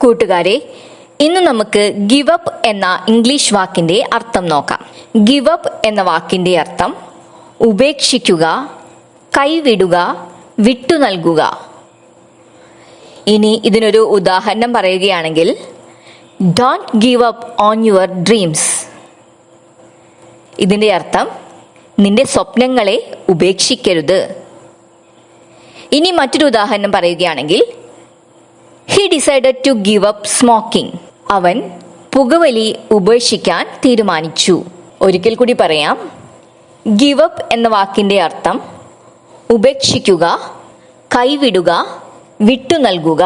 കൂട്ടുകാരെ, ഇന്ന് നമുക്ക് ഗിവ് അപ്പ് എന്ന ഇംഗ്ലീഷ് വാക്കിന്റെ അർത്ഥം നോക്കാം. ഗിവ് അപ്പ് എന്ന വാക്കിന്റെ അർത്ഥം ഉപേക്ഷിക്കുക, കൈവിടുക, വിട്ടു നൽകുക. ഇനി ഇതിനൊരു ഉദാഹരണം പറയുകയാണെങ്കിൽ, don't give up on your dreams. ഇതിന്റെ അർത്ഥം നിന്റെ സ്വപ്നങ്ങളെ ഉപേക്ഷിക്കരുത്. ഇനി മറ്റൊരു ഉദാഹരണം പറയുകയാണെങ്കിൽ, he decided to give up smoking. അവൻ പുകവലി ഉപേക്ഷിക്കാൻ തീരുമാനിച്ചു. ഒരിക്കൽ കൂടി പറയാം. ഗിവ് അപ്പ് എന്ന വാക്കിന്റെ അർത്ഥം ഉപേക്ഷിക്കുക, കൈവിടുക, വിട്ടു നൽകുക.